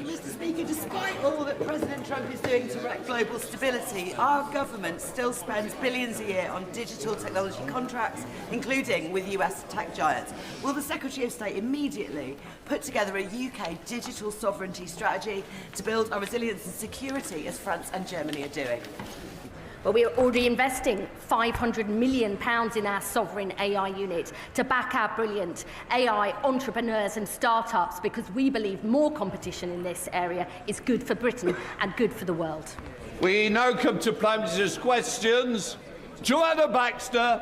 Mr. Speaker, despite all that President Trump is doing to wreck global stability, our government still spends billions a year on digital technology contracts, including with US tech giants. Will the Secretary of State immediately put together a UK digital sovereignty strategy to build our resilience and security as France and Germany are doing? Well, we are already investing £500 million in our sovereign AI unit to back our brilliant AI entrepreneurs and startups, because we believe more competition in this area is good for Britain and good for the world. We now come to Prime Minister's questions. Joanna Baxter.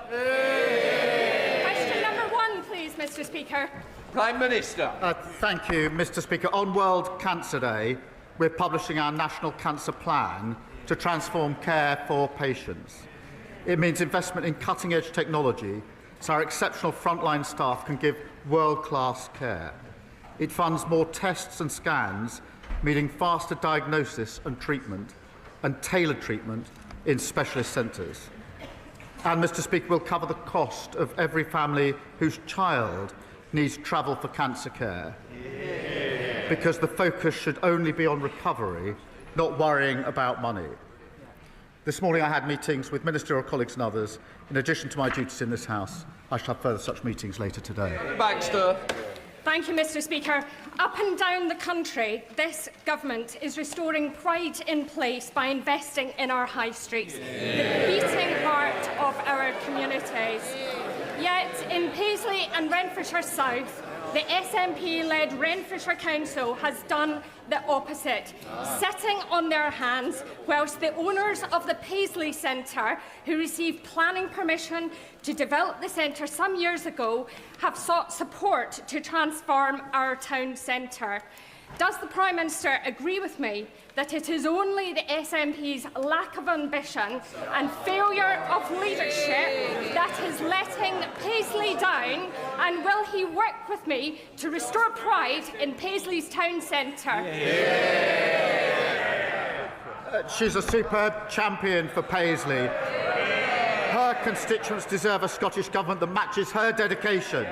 Question number 1, please, Mr. Speaker. Prime Minister. Thank you, Mr. Speaker. On World Cancer Day, we're publishing our National Cancer Plan to transform care for patients. It means investment in cutting-edge technology so our exceptional frontline staff can give world-class care. It funds more tests and scans, meaning faster diagnosis and treatment, and tailored treatment in specialist centres. And, Mr. Speaker, we'll cover the cost of every family whose child needs travel for cancer care, because the focus should only be on recovery, not worrying about money. This morning I had meetings with ministerial colleagues and others. In addition to my duties in this House, I shall have further such meetings later today. Baxter. Thank you, Mr. Speaker. Up and down the country, this government is restoring pride in place by investing in our high streets, the beating heart of our communities. Yet in Paisley and Renfrewshire South, the SNP-led Renfrewshire Council has done the opposite, sitting on their hands whilst the owners of the Paisley Centre, who received planning permission to develop the centre some years ago, have sought support to transform our town centre. Does the Prime Minister agree with me that it is only the SNP's lack of ambition and failure of leadership that is letting Paisley down, and will he work with me to restore pride in Paisley's town centre? She's a superb champion for Paisley. Her constituents deserve a Scottish Government that matches her dedication.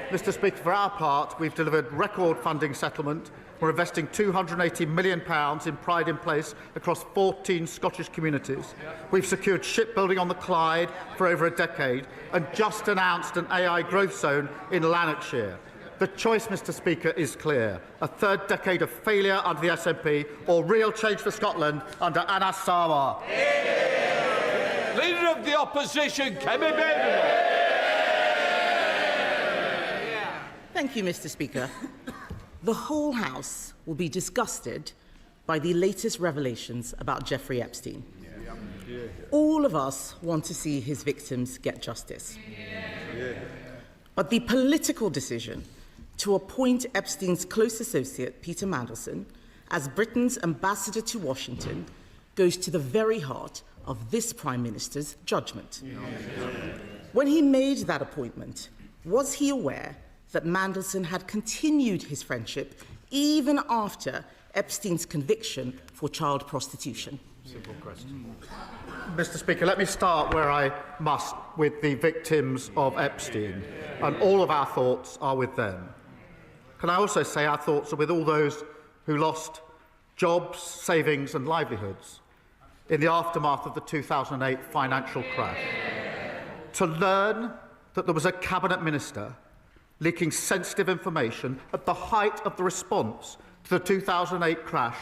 Mr. Speaker, for our part, we've delivered record funding settlement. We're investing £280 million in Pride in Place across 14 Scottish communities. We've secured shipbuilding on the Clyde for over a decade and just announced an AI growth zone in Lanarkshire. The choice, Mr. Speaker, is clear. A third decade of failure under the SNP or real change for Scotland under Anna Sarwar. Leader of the Opposition, Kemi Baden. Thank you, Mr. Speaker. The whole House will be disgusted by the latest revelations about Jeffrey Epstein. All of us want to see his victims get justice. But the political decision to appoint Epstein's close associate, Peter Mandelson, as Britain's ambassador to Washington goes to the very heart of this Prime Minister's judgment. When he made that appointment, was he aware that Mandelson had continued his friendship even after Epstein's conviction for child prostitution? Simple question. Mr. Speaker, let me start where I must, with the victims of Epstein, and all of our thoughts are with them. Can I also say our thoughts are with all those who lost jobs, savings and livelihoods in the aftermath of the 2008 financial crash. To learn that there was a cabinet minister leaking sensitive information at the height of the response to the 2008 crash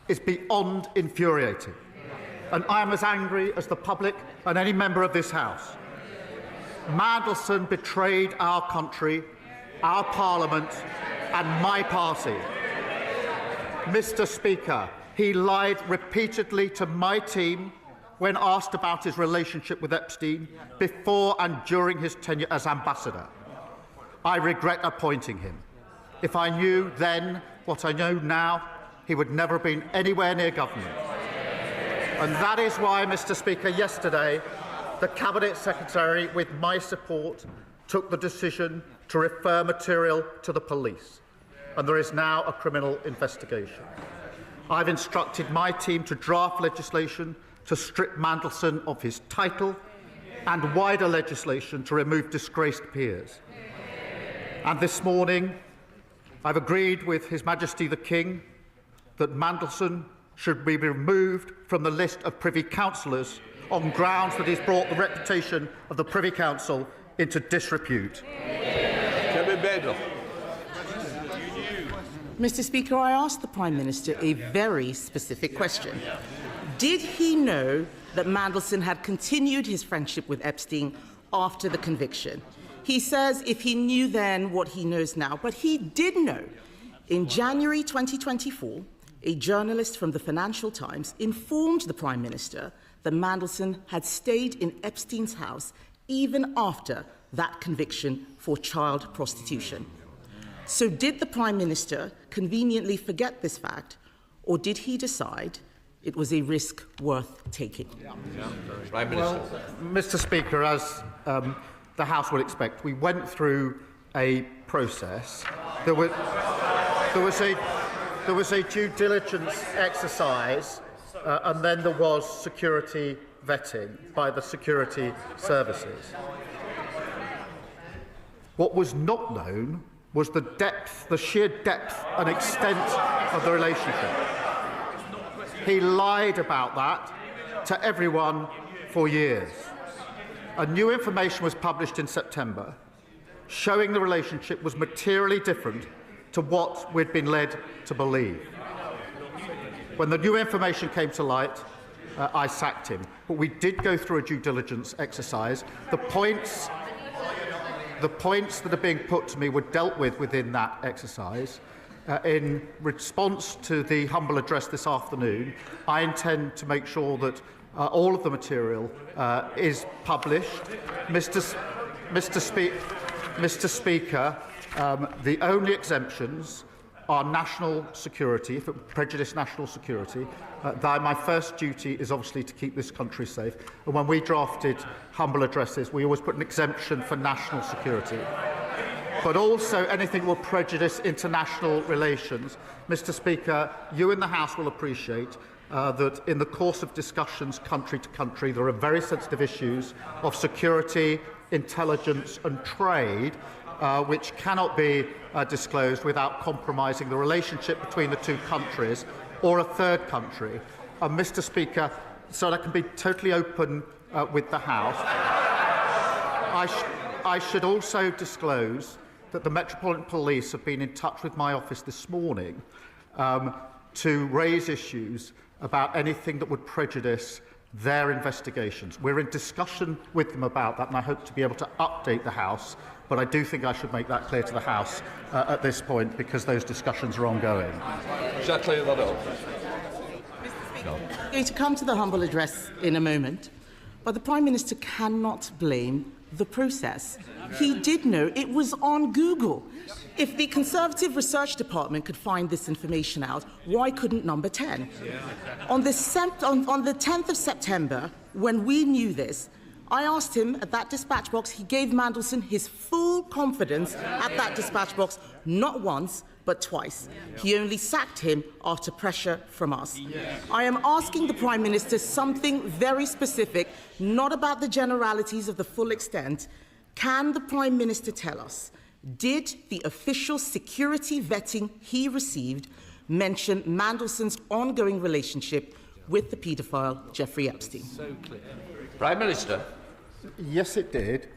is beyond infuriating. And I am as angry as the public and any member of this House. Mandelson betrayed our country, our Parliament and my party. Mr. Speaker, he lied repeatedly to my team when asked about his relationship with Epstein before and during his tenure as ambassador. I regret appointing him. If I knew then what I know now, he would never have been anywhere near government. And that is why, Mr. Speaker, yesterday, the Cabinet Secretary, with my support, took the decision to refer material to the police. And there is now a criminal investigation. I've instructed my team to draft legislation to strip Mandelson of his title and wider legislation to remove disgraced peers. And this morning, I've agreed with His Majesty the King that Mandelson should be removed from the list of Privy Councillors on grounds that he's brought the reputation of the Privy Council into disrepute. Mr. Speaker, I asked the Prime Minister a very specific question. Did he know that Mandelson had continued his friendship with Epstein after the conviction? He says if he knew then what he knows now, but he did know. In January 2024, a journalist from the Financial Times informed the Prime Minister that Mandelson had stayed in Epstein's house even after that conviction for child prostitution. So did the Prime Minister conveniently forget this fact, or did he decide it was a risk worth taking? Prime Minister. Well, Mr. Speaker, as the House would expect, we went through a process. There was a due diligence exercise, and then there was security vetting by the security services. What was not known was the depth, the sheer depth and extent of the relationship. He lied about that to everyone for years. And new information was published in September, showing the relationship was materially different to what we'd been led to believe. When the new information came to light, I sacked him. But we did go through a due diligence exercise. The points that are being put to me were dealt with within that exercise. In response to the humble address this afternoon, I intend to make sure that all of the material is published. Mr. Speaker, the only exemptions are national security, if it would prejudice national security. My first duty is obviously to keep this country safe. And when we drafted humble addresses, we always put an exemption for national security. But also anything will prejudice international relations. Mr. Speaker, you in the House will appreciate that in the course of discussions country to country, there are very sensitive issues of security, intelligence and trade which cannot be disclosed without compromising the relationship between the two countries or a third country. Mr. Speaker, so that I can be totally open with the House, I should also disclose that the Metropolitan Police have been in touch with my office this morning to raise issues about anything that would prejudice their investigations. We're in discussion with them about that, and I hope to be able to update the House, but I do think I should make that clear to the House at this point, because those discussions are ongoing. Shall I clear that up? I'm going to come to the humble address in a moment, but the Prime Minister cannot blame the process. He did know it was on Google. If the Conservative Research Department could find this information out, why couldn't Number 10? On the 10th of September, when we knew this, I asked him at that dispatch box, he gave Mandelson his full confidence at that dispatch box, not once, but twice. He only sacked him after pressure from us. I am asking the Prime Minister something very specific, not about the generalities of the full extent. Can the Prime Minister tell us, did the official security vetting he received mention Mandelson's ongoing relationship with the paedophile Jeffrey Epstein? So clear. Prime Minister. Yes, it did.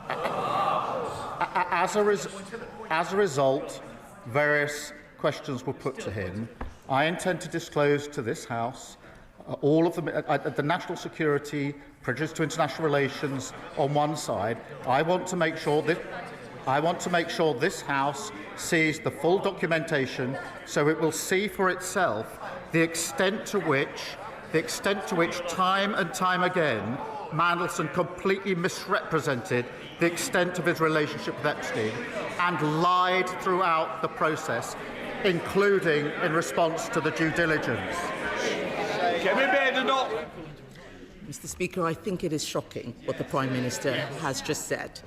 As a result, various questions were put to him. I intend to disclose to this House all of them, the national security, prejudice to international relations on one side. I want to make sure this House sees the full documentation, so it will see for itself the extent to which time and time again Mandelson completely misrepresented the extent of his relationship with Epstein and lied throughout the process, including in response to the due diligence. Mr. Speaker, I think it is shocking what the Prime Minister has just said.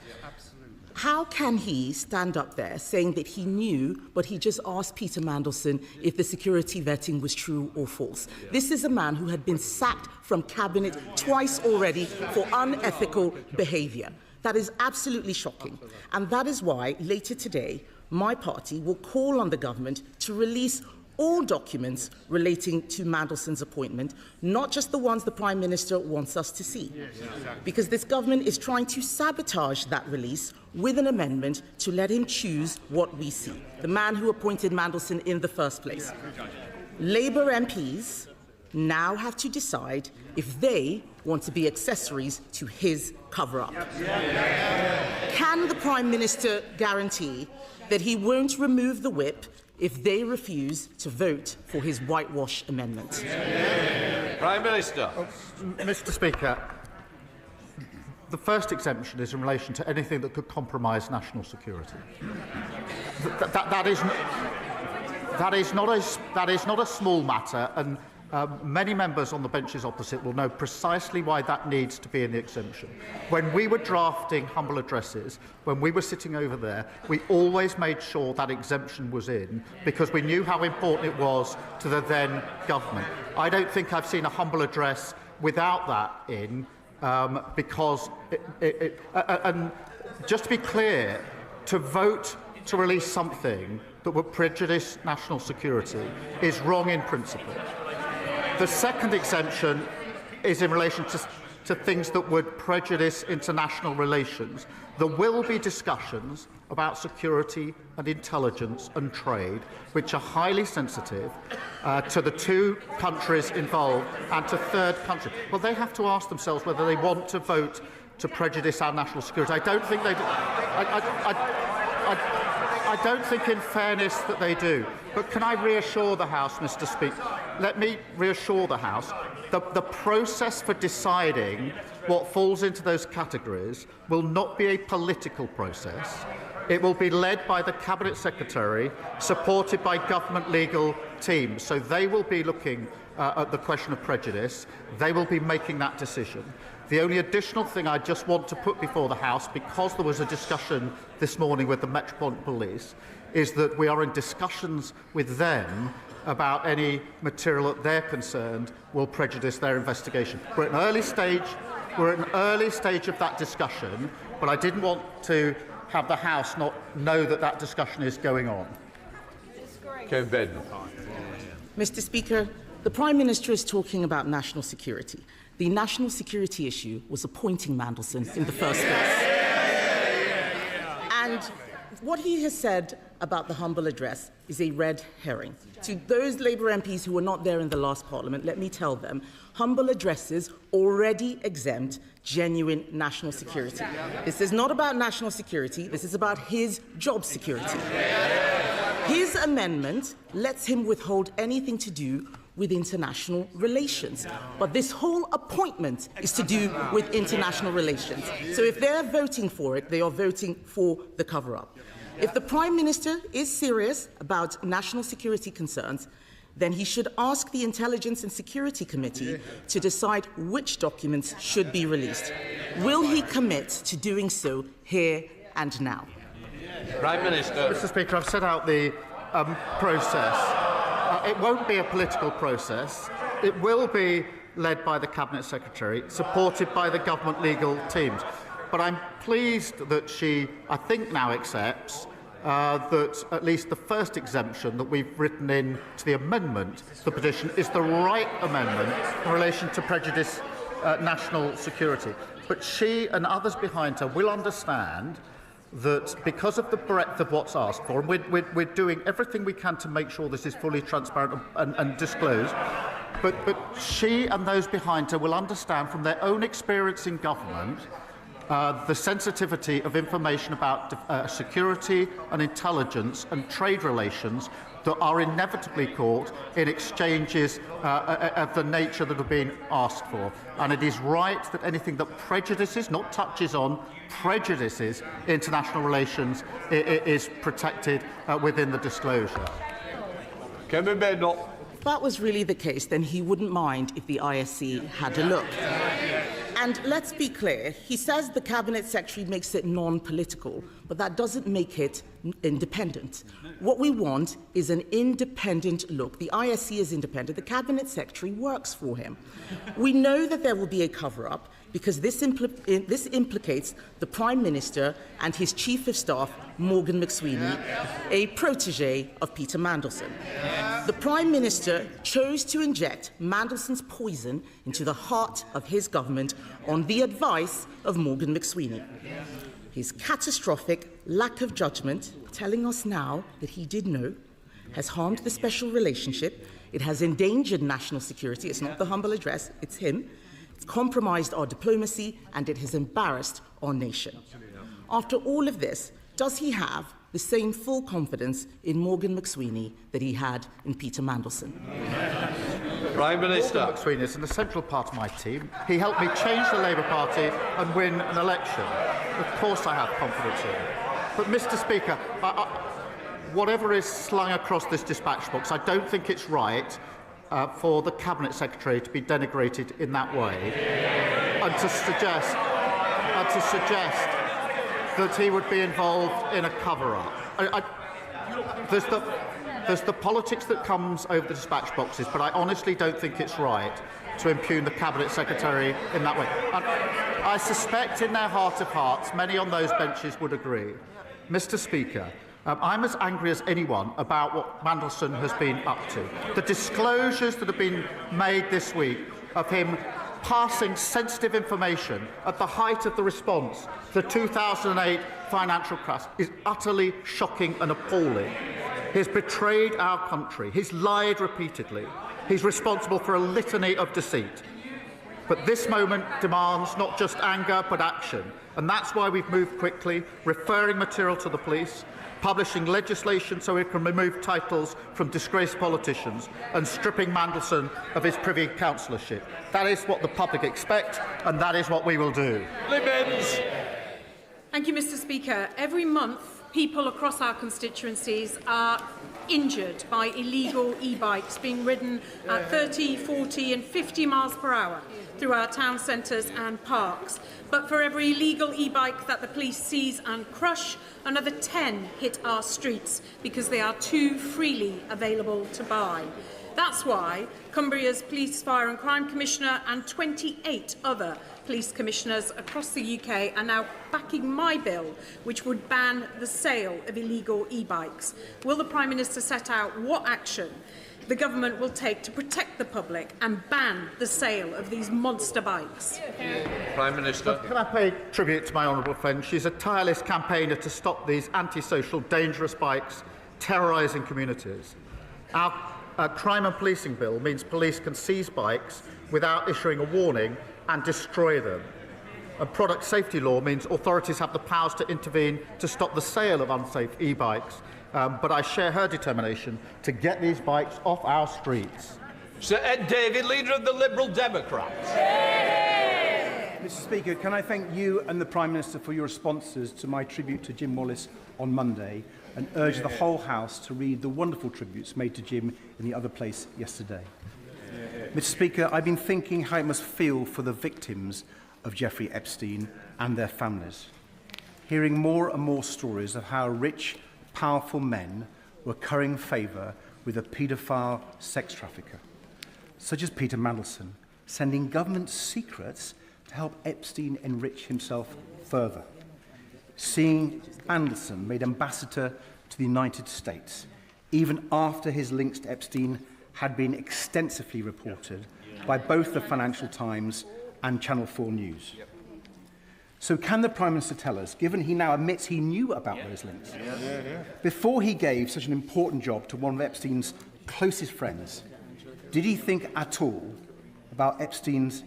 How can he stand up there saying that he knew, but he just asked Peter Mandelson if the security vetting was true or false? This is a man who had been sacked from cabinet twice already for unethical behaviour. That is absolutely shocking. And that is why later today, my party will call on the government to release all documents relating to Mandelson's appointment, not just the ones the Prime Minister wants us to see. Because this government is trying to sabotage that release with an amendment to let him choose what we see, the man who appointed Mandelson in the first place. Labour MPs now have to decide if they want to be accessories to his cover-up. Can the Prime Minister guarantee that he won't remove the whip if they refuse to vote for his whitewash amendment? Prime Minister. Mr. Speaker, the first exemption is in relation to anything that could compromise national security. That is not a small matter, and many members on the benches opposite will know precisely why that needs to be in the exemption. When we were drafting humble addresses, when we were sitting over there, we always made sure that exemption was in because we knew how important it was to the then government. I don't think I've seen a humble address without that in, because and just to be clear, to vote to release something that would prejudice national security is wrong in principle. The second exemption is in relation to things that would prejudice international relations. There will be discussions about security and intelligence and trade, which are highly sensitive to the two countries involved and to third countries. Well, they have to ask themselves whether they want to vote to prejudice our national security. I don't think they do. I don't think, in fairness, that they do. But can I reassure the House, Mr. Speaker? Let me reassure the House that the process for deciding what falls into those categories will not be a political process. It will be led by the Cabinet Secretary, supported by government legal teams. So they will be looking at the question of prejudice. They will be making that decision. The only additional thing I just want to put before the House, because there was a discussion this morning with the Metropolitan Police, is that we are in discussions with them about any material that they're concerned will prejudice their investigation. We're at an early stage of that discussion, but I didn't want to have the House not know that that discussion is going on. Mr. Speaker, the Prime Minister is talking about national security. The national security issue was appointing Mandelson in the first place. And what he has said about the humble address is a red herring. To those Labour MPs who were not there in the last Parliament, let me tell them, humble addresses already exempt genuine national security. This is not about national security, this is about his job security. His amendment lets him withhold anything to do with international relations. But this whole appointment is to do with international relations. So if they're voting for it, they are voting for the cover-up. If the Prime Minister is serious about national security concerns, then he should ask the Intelligence and Security Committee to decide which documents should be released. Will he commit to doing so here and now? Prime Minister. Mr. Speaker, I've set out the process. It won't be a political process. It will be led by the Cabinet Secretary, supported by the government legal teams. But I'm pleased that she, I think, now accepts that at least the first exemption that we've written in to the amendment to the petition is the right amendment in relation to prejudice national security. But she and others behind her will understand that because of the breadth of what's asked for, and we're doing everything we can to make sure this is fully transparent and disclosed, but she and those behind her will understand from their own experience in government the sensitivity of information about security and intelligence and trade relations that are inevitably caught in exchanges of the nature that have been asked for. And it is right that anything that prejudices, not touches on, prejudices international relations is protected within the disclosure. If that was really the case, then he wouldn't mind if the ISC had a look. And let's be clear, he says the Cabinet Secretary makes it non-political, but that doesn't make it independent. What we want is an independent look. The ISC is independent. The Cabinet Secretary works for him. We know that there will be a cover-up because this implicates the Prime Minister and his Chief of Staff, Morgan McSweeney, a protege of Peter Mandelson. The Prime Minister chose to inject Mandelson's poison into the heart of his government on the advice of Morgan McSweeney. His catastrophic lack of judgment, telling us now that he did know, has harmed the special relationship. It has endangered national security. It's not the humble address, it's him. It's compromised our diplomacy, and it has embarrassed our nation. After all of this, does he have the same full confidence in Morgan McSweeney that he had in Peter Mandelson? Prime Minister. Morgan McSweeney is an essential part of my team. He helped me change the Labour Party and win an election. Of course I have confidence in him. But, Mr. Speaker, whatever is slung across this dispatch box, I don't think it's right for the Cabinet Secretary to be denigrated in that way and to suggest that he would be involved in a cover-up. There's the politics that comes over the dispatch boxes, but I honestly don't think it's right to impugn the Cabinet Secretary in that way. And I suspect in their heart of hearts, many on those benches would agree. Mr. Speaker, I'm as angry as anyone about what Mandelson has been up to. The disclosures that have been made this week of him passing sensitive information at the height of the response to the 2008 financial crash is utterly shocking and appalling. He's betrayed our country. He's lied repeatedly. He's responsible for a litany of deceit. But this moment demands not just anger, but action. And that's why we've moved quickly, referring material to the police, publishing legislation so we can remove titles from disgraced politicians, and stripping Mandelson of his Privy Councillorship. That is what the public expect, and that is what we will do. Libins. Thank you, Mr. Speaker. Every month, people across our constituencies are injured by illegal e-bikes being ridden at 30, 40 and 50 miles per hour through our town centres and parks. But for every illegal e-bike that the police seize and crush, another 10 hit our streets because they are too freely available to buy. That's why Cumbria's Police, Fire and Crime Commissioner and 28 other police commissioners across the UK are now backing my bill, which would ban the sale of illegal e-bikes. Will the Prime Minister set out what action the government will take to protect the public and ban the sale of these monster bikes? Prime Minister. Can I pay tribute to my honourable friend? She's a tireless campaigner to stop these antisocial, dangerous bikes terrorising communities. Our crime and policing bill means police can seize bikes without issuing a warning and destroy them. And product safety law means authorities have the powers to intervene to stop the sale of unsafe e-bikes. But I share her determination to get these bikes off our streets. Sir Ed Davey, Leader of the Liberal Democrats. Mr. Speaker, can I thank you and the Prime Minister for your responses to my tribute to Jim Wallace on Monday, and urge the whole House to read the wonderful tributes made to Jim in the other place yesterday. Mr. Speaker, I've been thinking how it must feel for the victims of Jeffrey Epstein and their families, hearing more and more stories of how rich, powerful men were currying favour with a paedophile sex trafficker, such as Peter Mandelson, sending government secrets to help Epstein enrich himself further. Seeing Mandelson made ambassador to the United States, even after his links to Epstein had been extensively reported by both the Financial Times and Channel 4 News. So can the Prime Minister tell us, given he now admits he knew about those links, before he gave such an important job to one of Epstein's closest friends, did he think at all about Epstein's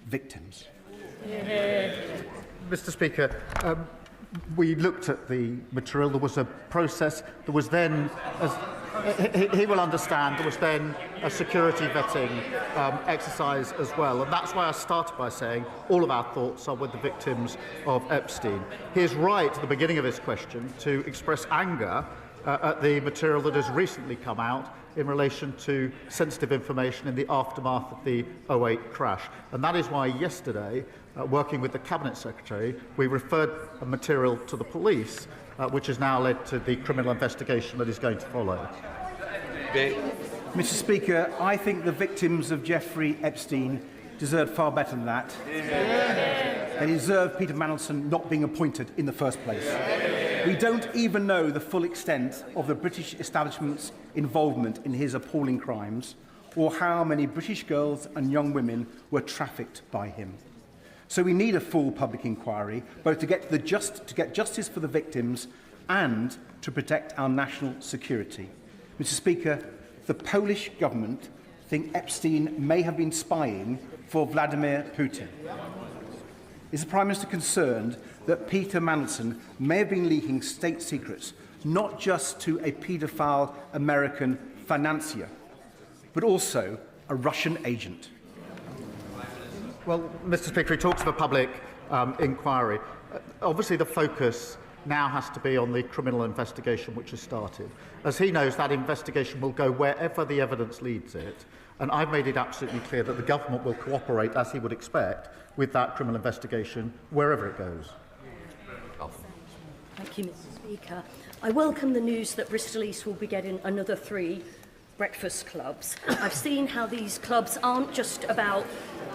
victims? Mr. Speaker, we looked at the material. There was a process. There was then, as he will understand, there was then a security vetting exercise as well. And that's why I started by saying all of our thoughts are with the victims of Epstein. He is right at the beginning of his question to express anger at the material that has recently come out in relation to sensitive information in the aftermath of the 2008 crash. And that is why yesterday, working with the Cabinet Secretary, we referred material to the police which has now led to the criminal investigation that is going to follow. Mr. Speaker, I think the victims of Jeffrey Epstein deserve far better than that. They deserve Peter Mandelson not being appointed in the first place. We don't even know the full extent of the British establishment's involvement in his appalling crimes, or how many British girls and young women were trafficked by him. So we need a full public inquiry, both to get justice for the victims and to protect our national security. Mr. Speaker, the Polish government think Epstein may have been spying for Vladimir Putin. Is the Prime Minister concerned that Peter Mandelson may have been leaking state secrets, not just to a paedophile American financier, but also a Russian agent? Well, Mr. Speaker, he talks of a public inquiry. Obviously, the focus now has to be on the criminal investigation which has started. As he knows, that investigation will go wherever the evidence leads it, and I've made it absolutely clear that the government will cooperate, as he would expect, with that criminal investigation wherever it goes. Thank you, Mr. Speaker. I welcome the news that Bristol East will be getting another 3 breakfast clubs. I've seen how these clubs aren't just about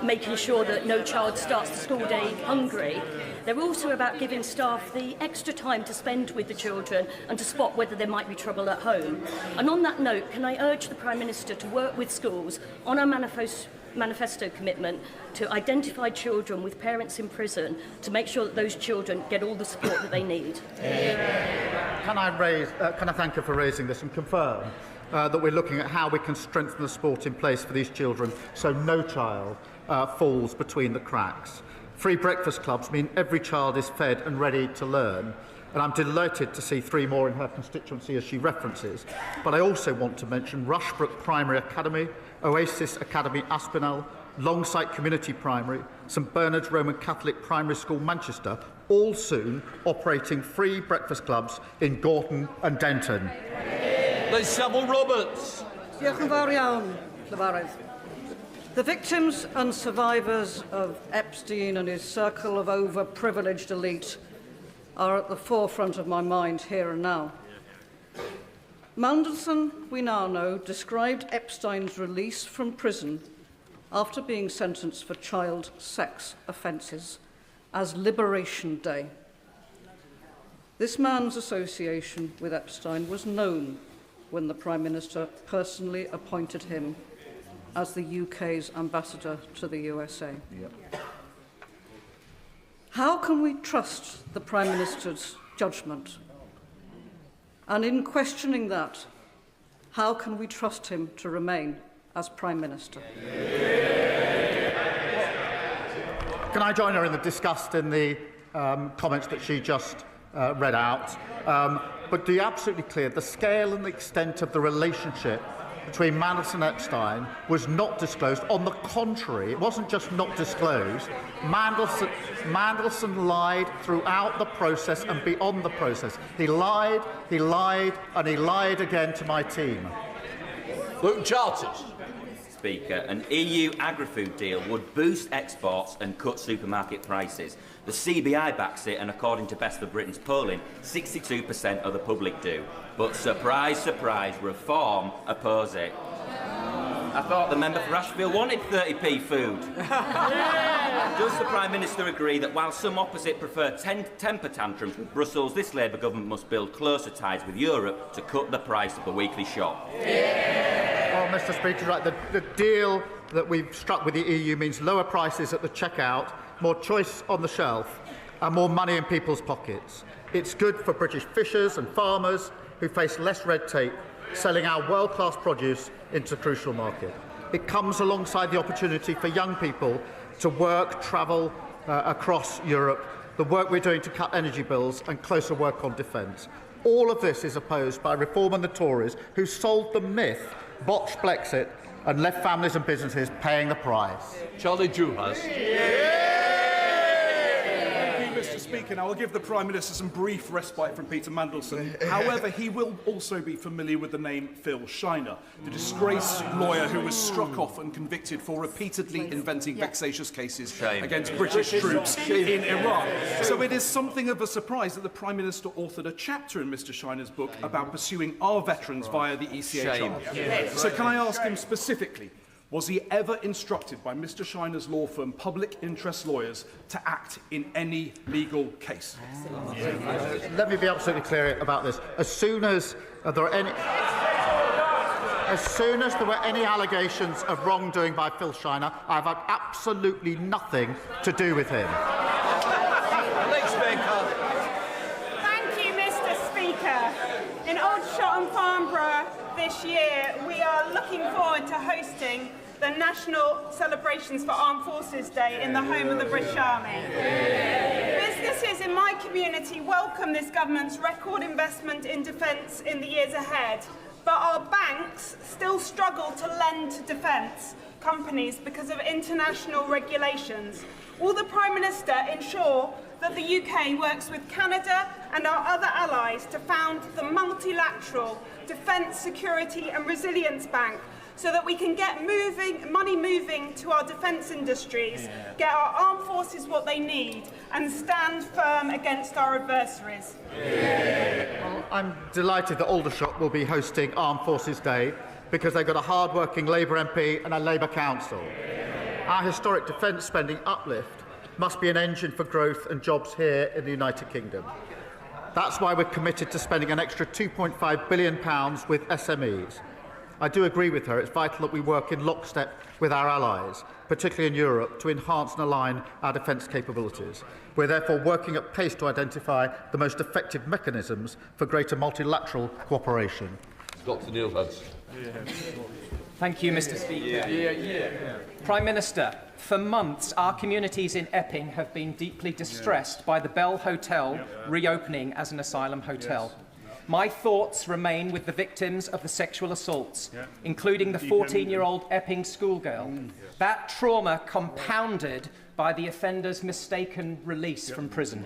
making sure that no child starts the school day hungry. They're also about giving staff the extra time to spend with the children and to spot whether there might be trouble at home. And on that note, can I urge the Prime Minister to work with schools on our manifesto commitment to identify children with parents in prison to make sure that those children get all the support that they need? Can I thank her for raising this and confirm that we're looking at how we can strengthen the support in place for these children so no child falls between the cracks. Free breakfast clubs mean every child is fed and ready to learn, and I'm delighted to see 3 more in her constituency as she references. But I also want to mention Rushbrook Primary Academy, Oasis Academy Aspinall, Longsight Community Primary, St Bernard's Roman Catholic Primary School Manchester, all soon operating free breakfast clubs in Gorton and Denton. There's Savile Roberts. Diolch yn fawr iawn, Llyfarydd. The victims and survivors of Epstein and his circle of overprivileged elite are at the forefront of my mind here and now. Mandelson, we now know, described Epstein's release from prison after being sentenced for child sex offences as Liberation Day. This man's association with Epstein was known when the Prime Minister personally appointed him as the UK's ambassador to the USA. Yep. How can we trust the Prime Minister's judgment? And in questioning that, how can we trust him to remain as Prime Minister? Can I join her in the disgust in the comments that she just read out? But to be absolutely clear, the scale and the extent of the relationship between Mandelson and Epstein was not disclosed. On the contrary, it wasn't just not disclosed. Mandelson lied throughout the process and beyond the process. He lied, and he lied again to my team. Luke Charters. Speaker, an EU agri-food deal would boost exports and cut supermarket prices. The CBI backs it, and according to Best of Britain's polling, 62% of the public do. But surprise, surprise, Reform oppose it. I thought the member for Ashfield wanted 30p food. Does the Prime Minister agree that while some opposite prefer temper tantrums with Brussels, this Labour government must build closer ties with Europe to cut the price of the weekly shop? Well, Mr. Speaker, right, the deal that we've struck with the EU means lower prices at the checkout, more choice on the shelf, and more money in people's pockets. It's good for British fishers and farmers who face less red tape, selling our world-class produce into the crucial market. It comes alongside the opportunity for young people to work, travel across Europe, the work we're doing to cut energy bills and closer work on defence. All of this is opposed by Reform and the Tories, who sold the myth, botched Brexit and left families and businesses paying the price. Charlie Juhas. Thank you, Mr. Speaker, now I'll give the Prime Minister some brief respite from Peter Mandelson. However, he will also be familiar with the name Phil Shiner, the disgraced lawyer who was struck off and convicted for repeatedly inventing vexatious cases against British troops in Iraq. So it is something of a surprise that the Prime Minister authored a chapter in Mr Shiner's book about pursuing our veterans via the ECHR. So can I ask him specifically, was he ever instructed by Mr Shiner's law firm, Public Interest Lawyers, to act in any legal case? Let me be absolutely clear about this. As soon as there were any allegations of wrongdoing by Phil Shiner, I've had absolutely nothing to do with him. Thank you, Mr Speaker. In Aldershot and Farnborough this year, we are looking forward to hosting the National Celebrations for Armed Forces Day in the home of the British Army. Businesses in my community welcome this government's record investment in defence in the years ahead, but our banks still struggle to lend to defence companies because of international regulations. Will the Prime Minister ensure that the UK works with Canada and our other allies to found the multilateral Defence, Security and Resilience Bank so that we can get money moving to our defence industries, get our armed forces what they need and stand firm against our adversaries? Well, I'm delighted that Aldershot will be hosting Armed Forces Day because they've got a hard-working Labour MP and a Labour council. Our historic defence spending uplift must be an engine for growth and jobs here in the United Kingdom. That's why we're committed to spending an extra £2.5 billion with SMEs. I do agree with her. It's vital that we work in lockstep with our allies, particularly in Europe, to enhance and align our defence capabilities. We're therefore working at pace to identify the most effective mechanisms for greater multilateral cooperation. Dr. Neil Hudson. Thank you, Mr. Speaker. Prime Minister, for months our communities in Epping have been deeply distressed by the Bell Hotel reopening as an asylum hotel. My thoughts remain with the victims of the sexual assaults, including the 14-year-old Epping schoolgirl. That trauma compounded by the offender's mistaken release from prison.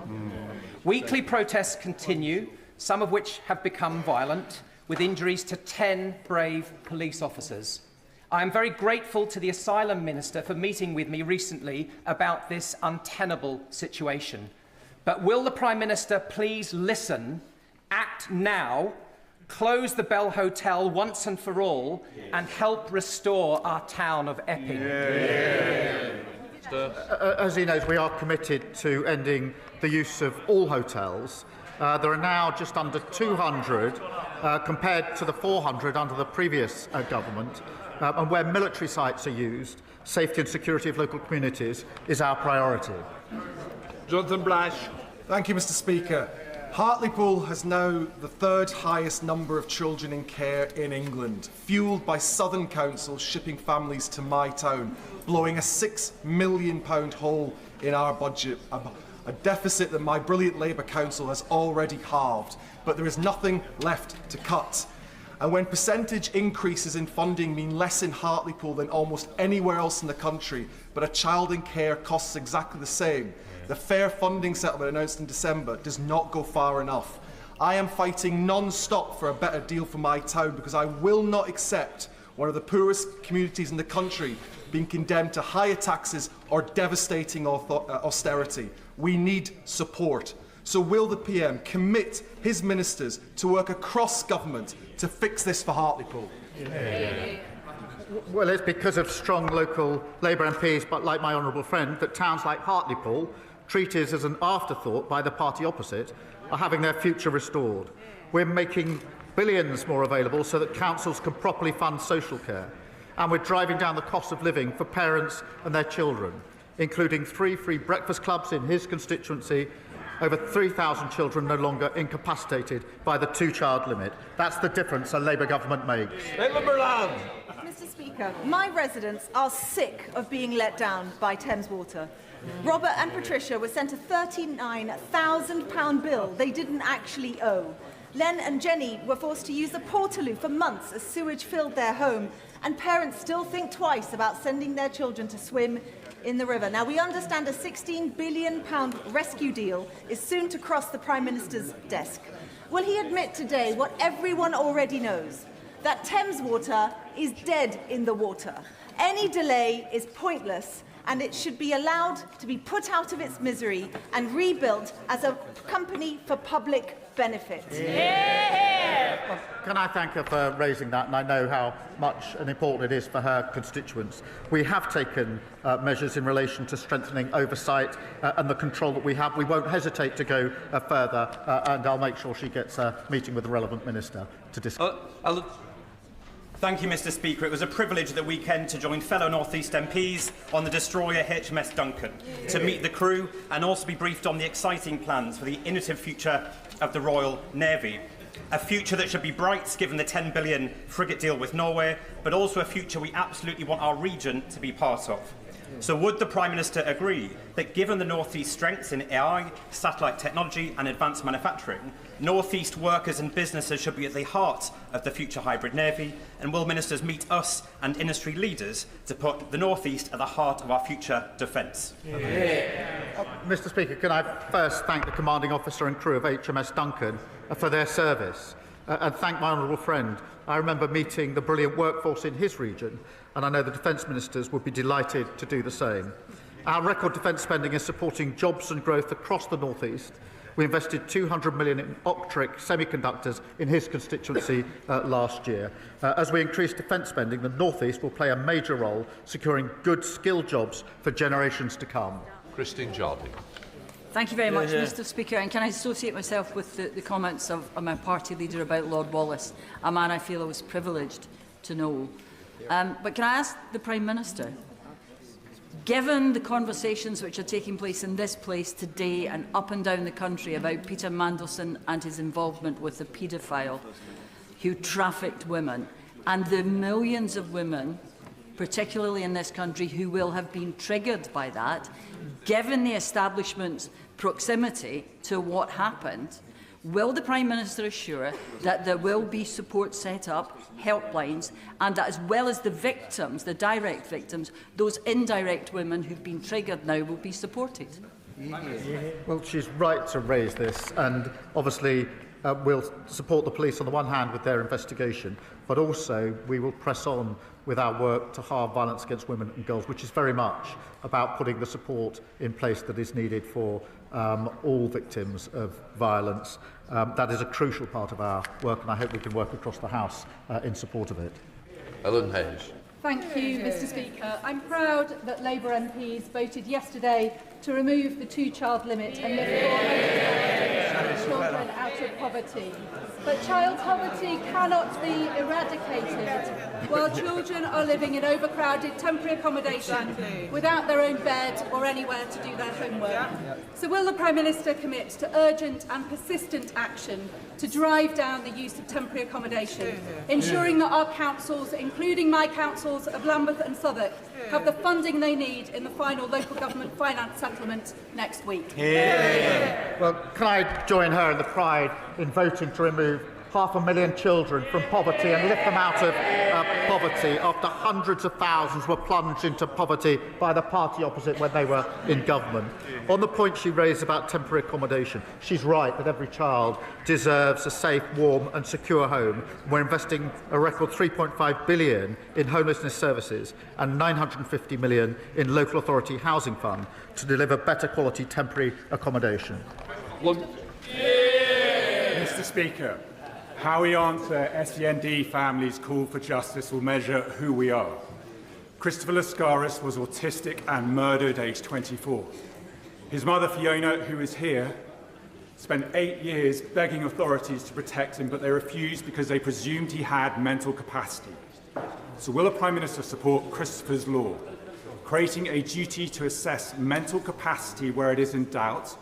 Weekly protests continue, some of which have become violent, with injuries to 10 brave police officers. I am very grateful to the Asylum Minister for meeting with me recently about this untenable situation. But will the Prime Minister please listen, act now, close the Bell Hotel once and for all, and help restore our town of Epping? As he knows, we are committed to ending the use of all hotels. There are now just under 200 compared to the 400 under the previous government. And where military sites are used, safety and security of local communities is our priority. Jonathan Blash. Thank you, Mr. Speaker. Hartlepool has now the third highest number of children in care in England, fuelled by Southern Council shipping families to my town, blowing a £6 million hole in our budget, a deficit that my brilliant Labour Council has already halved, but there is nothing left to cut. And when percentage increases in funding mean less in Hartlepool than almost anywhere else in the country, but a child in care costs exactly the same, the fair funding settlement announced in December does not go far enough. I am fighting non-stop for a better deal for my town because I will not accept one of the poorest communities in the country being condemned to higher taxes or devastating austerity. We need support. So will the PM commit his ministers to work across government to fix this for Hartlepool? Well, it's because of strong local Labour MPs, but like my honourable friend, that towns like Hartlepool, treated as an afterthought by the party opposite, are having their future restored. We're making billions more available so that councils can properly fund social care. And we're driving down the cost of living for parents and their children, including 3 free breakfast clubs in his constituency, over 3,000 children no longer incapacitated by the 2-child limit. That's the difference a Labour government makes. Mr. Speaker, my residents are sick of being let down by Thames Water. Robert and Patricia were sent a £39,000 bill they didn't actually owe. Len and Jenny were forced to use the Portaloo for months as sewage filled their home, and parents still think twice about sending their children to swim in the river. Now, we understand a £16 billion rescue deal is soon to cross the Prime Minister's desk. Will he admit today what everyone already knows, that Thames Water is dead in the water? Any delay is pointless, and it should be allowed to be put out of its misery and rebuilt as a company for public benefit. Well, can I thank her for raising that, and I know how much and important it is for her constituents. We have taken measures in relation to strengthening oversight and the control that we have. We won't hesitate to go further, and I'll make sure she gets a meeting with the relevant minister to discuss. Thank you, Mr. Speaker. It was a privilege at the weekend to join fellow North East MPs on the destroyer HMS Duncan, to meet the crew and also be briefed on the exciting plans for the innovative future of the Royal Navy. A future that should be bright, given the £10 billion frigate deal with Norway, but also a future we absolutely want our region to be part of. So would the Prime Minister agree that, given the North East strengths in AI, satellite technology and advanced manufacturing, North East workers and businesses should be at the heart of the future hybrid navy? And will ministers meet us and industry leaders to put the North East at the heart of our future defence? Mr. Speaker, can I first thank the commanding officer and crew of HMS Duncan for their service, and thank my honourable friend. I remember meeting the brilliant workforce in his region, and I know the defence ministers would be delighted to do the same. Our record defence spending is supporting jobs and growth across the North East. We invested £200 million in Optric semiconductors in his constituency last year. As we increase defence spending, the North East will play a major role securing good skilled jobs for generations to come. Christine Jardine. Thank you very much, Mr. Speaker. And can I associate myself with the comments of my party leader about Lord Wallace, a man I feel I was privileged to know. But can I ask the Prime Minister, given the conversations which are taking place in this place today and up and down the country about Peter Mandelson and his involvement with the paedophile who trafficked women, and the millions of women, particularly in this country, who will have been triggered by that, given the establishment's proximity to what happened, will the Prime Minister assure that there will be support set up, helplines, and that as well as the victims, the direct victims, those indirect women who've been triggered now will be supported? Well, she's right to raise this, and obviously we'll support the police on the one hand with their investigation, but also we will press on with our work to halve violence against women and girls, which is very much about putting the support in place that is needed for all victims of violence. That is a crucial part of our work, and I hope we can work across the House in support of it. Ellen Hayes. Thank you, Mr. Speaker. I'm proud that Labour MPs voted yesterday to remove the two-child limit and lift 400,000 children out of poverty. But child poverty cannot be eradicated while children are living in overcrowded temporary accommodation without their own bed or anywhere to do their homework. So will the Prime Minister commit to urgent and persistent action to drive down the use of temporary accommodation, ensuring that our councils, including my councils of Lambeth and Southwark, have the funding they need in the final local government finance settlement next week? Well, can I join her in the pride in voting to remove 500,000 children from poverty and lift them out of poverty after hundreds of thousands were plunged into poverty by the party opposite when they were in government. On the point she raised about temporary accommodation, she's right that every child deserves a safe, warm and secure home. We're investing a record £3.5 billion in homelessness services and £950 million in local authority housing fund to deliver better quality temporary accommodation. Mr. Speaker, how we answer SEND families' call for justice will measure who we are. Christopher Lascaris was autistic and murdered aged 24. His mother, Fiona, who is here, spent 8 years begging authorities to protect him, but they refused because they presumed he had mental capacity. So will the Prime Minister support Christopher's law, creating a duty to assess mental capacity where it is in doubt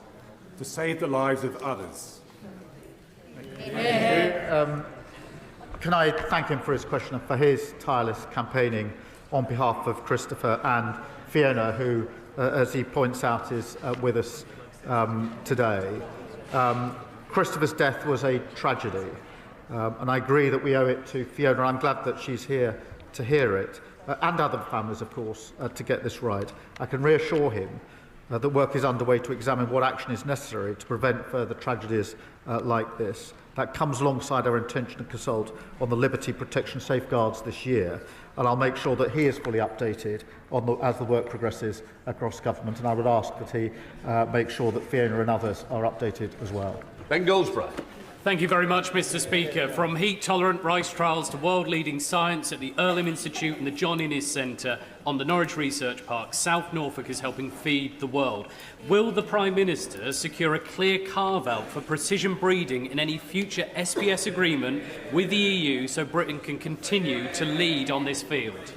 to save the lives of others? Can I thank him for his question and for his tireless campaigning on behalf of Christopher and Fiona, who, as he points out, is with us today. Christopher's death was a tragedy, and I agree that we owe it to Fiona. I'm glad that she's here to hear it, and other families, of course, to get this right. I can reassure him that work is underway to examine what action is necessary to prevent further tragedies like this. That comes alongside our intention to consult on the liberty protection safeguards this year, and I'll make sure that he is fully updated as the work progresses across government, and I would ask that he make sure that Fiona and others are updated as well. Ben Goldsborough. Thank you very much, Mr. Speaker. From heat-tolerant rice trials to world-leading science at the Earlham Institute and the John Innes Centre on the Norwich Research Park, South Norfolk is helping feed the world. Will the Prime Minister secure a clear carve-out for precision breeding in any future SPS agreement with the EU so Britain can continue to lead on this field?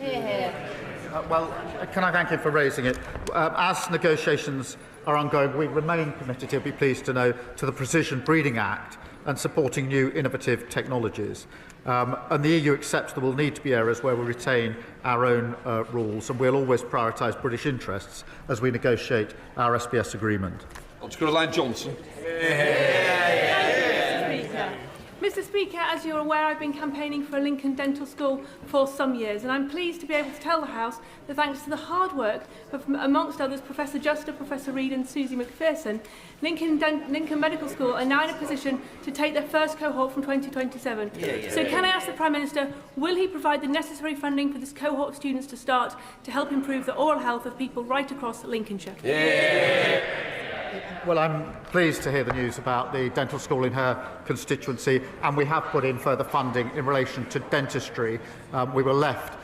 Well, can I thank him for raising it? As negotiations are ongoing, we remain committed, he'll be pleased to know, to the Precision Breeding Act and supporting new innovative technologies. And the EU accepts there will need to be areas where we retain our own rules, and we'll always prioritise British interests as we negotiate our SPS agreement. Caroline Johnson. Mr. Speaker, as you're aware, I've been campaigning for a Lincoln Dental School for some years, and I'm pleased to be able to tell the House that thanks to the hard work of, amongst others, Professor Juster, Professor Reid and Susie McPherson, Lincoln Medical School are now in a position to take their first cohort from 2027. So can I ask the Prime Minister, will he provide the necessary funding for this cohort of students to start to help improve the oral health of people right across Lincolnshire? Well, I'm pleased to hear the news about the dental school in her constituency, and we have put in further funding in relation to dentistry. We were left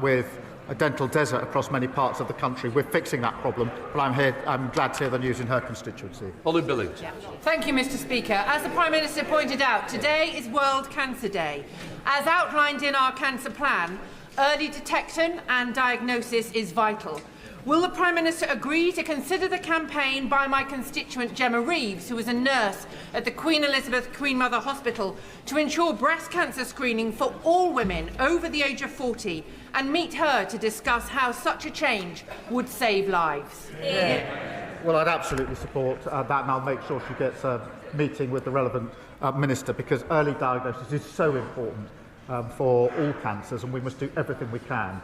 with a dental desert across many parts of the country. We're fixing that problem, but I'm glad to hear the news in her constituency. Holly Billings. Thank you, Mr. Speaker. As the Prime Minister pointed out, today is World Cancer Day. As outlined in our cancer plan, early detection and diagnosis is vital. Will the Prime Minister agree to consider the campaign by my constituent Gemma Reeves, who is a nurse at the Queen Elizabeth Queen Mother Hospital, to ensure breast cancer screening for all women over the age of 40 and meet her to discuss how such a change would save lives? Well, I'd absolutely support that, and I'll make sure she gets a meeting with the relevant minister, because early diagnosis is so important for all cancers, and we must do everything we can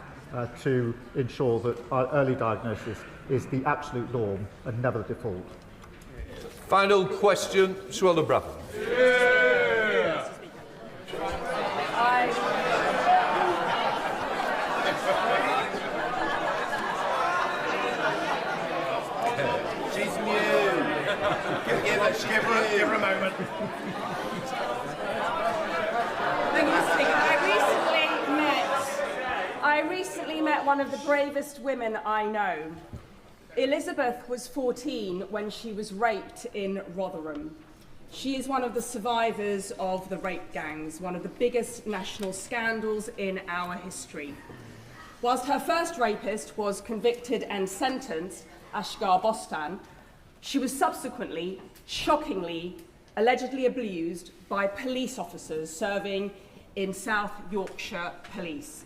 to ensure that our early diagnosis is the absolute norm and never the default. Final question, Suella Brabham. She's new. Give her a moment. Thank you, Mr. Speaker. I recently met one of the bravest women I know. Elizabeth was 14 when she was raped in Rotherham. She is one of the survivors of the rape gangs, one of the biggest national scandals in our history. Whilst her first rapist was convicted and sentenced, Ashgar Bostan, she was subsequently, shockingly, allegedly abused by police officers serving in South Yorkshire Police.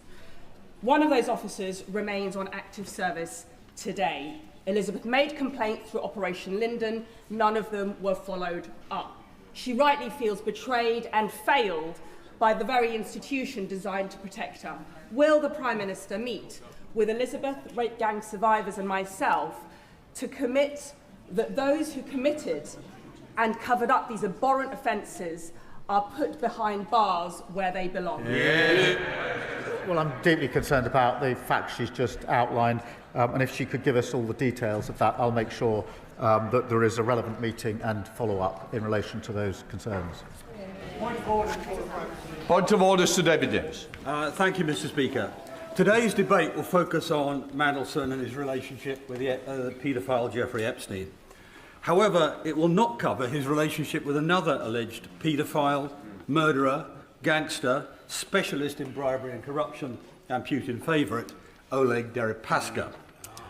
One of those officers remains on active service today. Elizabeth made complaint through Operation Linden. None of them were followed up. She rightly feels betrayed and failed by the very institution designed to protect her. Will the Prime Minister meet with Elizabeth, rape gang survivors and myself to commit that those who committed and covered up these abhorrent offences are put behind bars where they belong? Well, I'm deeply concerned about the facts she's just outlined, and if she could give us all the details of that, I'll make sure that there is a relevant meeting and follow-up in relation to those concerns. Point of order, Sir David James. Thank you, Mr. Speaker. Today's debate will focus on Mandelson and his relationship with the paedophile Jeffrey Epstein. However, it will not cover his relationship with another alleged paedophile, murderer, gangster, specialist in bribery and corruption, and Putin favourite, Oleg Deripaska,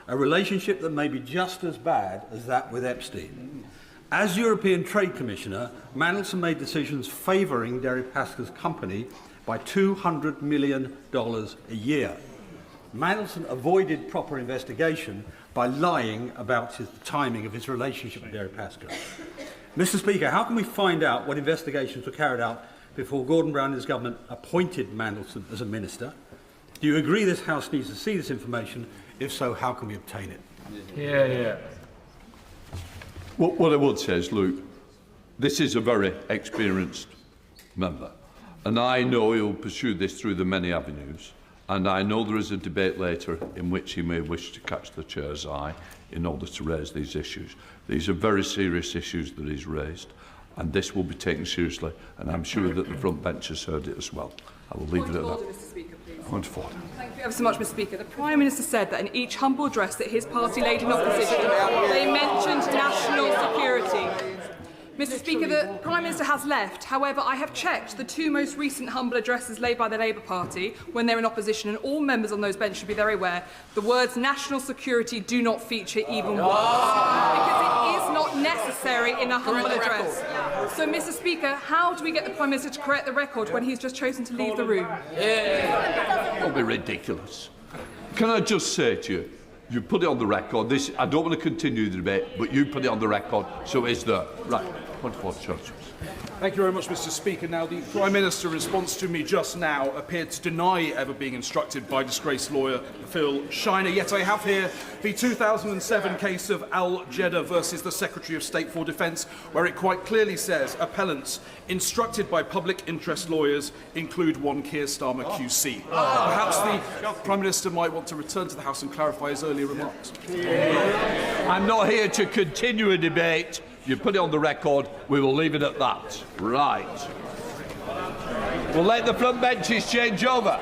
a relationship that may be just as bad as that with Epstein. As European Trade Commissioner, Mandelson made decisions favouring Deripaska's company by $200 million a year. Mandelson avoided proper investigation by lying about the timing of his relationship with Deripaska. Mr. Speaker, how can we find out what investigations were carried out before Gordon Brown and his government appointed Mandelson as a minister? Do you agree this House needs to see this information? If so, how can we obtain it? Yeah. What I would say is, Luke, this is a very experienced member, and I know he'll pursue this through the many avenues, and I know there is a debate later in which he may wish to catch the chair's eye in order to raise these issues. These are very serious issues that he's raised, and this will be taken seriously, and I'm sure that the front bench has heard it as well. I will leave it at that. Mr. Speaker, please. Point of order. Thank you ever so much, Mr. Speaker. The Prime Minister said that in each humble address that his party laid in opposition, they mentioned national security. Mr. Speaker, the Prime Minister has left. However, I have checked the two most recent humble addresses laid by the Labour Party when they're in opposition, and all members on those benches should be very aware the words national security do not feature even once, because it is not necessary in a humble address. So, Mr. Speaker, how do we get the Prime Minister to correct the record when he's just chosen to leave the room? Don't be ridiculous. Can I just say to you, you put it on the record. I don't want to continue the debate, but you put it on the record, so it's there. Right. Point of order, Church. Thank you very much, Mr. Speaker. Now, the Prime Minister, in response to me just now, appeared to deny ever being instructed by disgraced lawyer Phil Shiner. Yet I have here the 2007 case of Al Jeddah versus the Secretary of State for Defence, where it quite clearly says appellants instructed by public interest lawyers include one Kier Starmer QC. Perhaps the Prime Minister might want to return to the House and clarify his earlier remarks. I'm not here to continue a debate. You put it on the record, we will leave it at that. Right. We'll let the front benches change over.